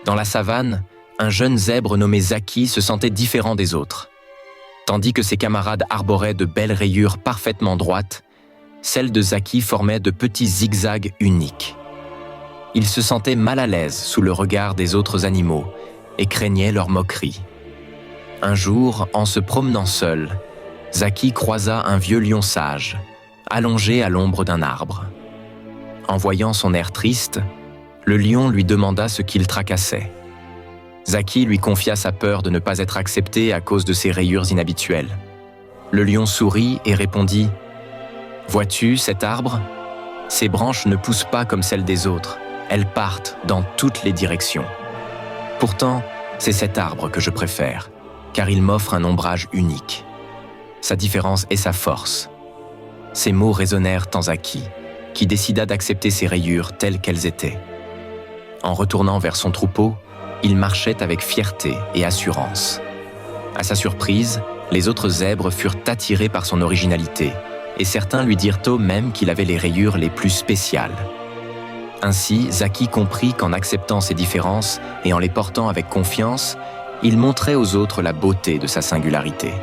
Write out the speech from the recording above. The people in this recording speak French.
Dans la savane, un jeune zèbre nommé Zaki se sentait différent des autres. Tandis que ses camarades arboraient de belles rayures parfaitement droites, celles de Zaki formaient de petits zigzags uniques. Il se sentait mal à l'aise sous le regard des autres animaux et craignait leur moquerie. Un jour, en se promenant seul, Zaki croisa un vieux lion sage, allongé à l'ombre d'un arbre. En voyant son air triste, le lion lui demanda ce qu'il tracassait. Zaki lui confia sa peur de ne pas être accepté à cause de ses rayures inhabituelles. Le lion sourit et répondit « Vois-tu cet arbre ? Ses branches ne poussent pas comme celles des autres, elles partent dans toutes les directions. Pourtant, c'est cet arbre que je préfère, car il m'offre un ombrage unique. Sa différence est sa force. » Ces mots résonnèrent en Zaki, qui décida d'accepter ses rayures telles qu'elles étaient. En retournant vers son troupeau, il marchait avec fierté et assurance. À sa surprise, les autres zèbres furent attirés par son originalité, et certains lui dirent eux-mêmes qu'il avait les rayures les plus spéciales. Ainsi, Zaki comprit qu'en acceptant ses différences et en les portant avec confiance, il montrait aux autres la beauté de sa singularité.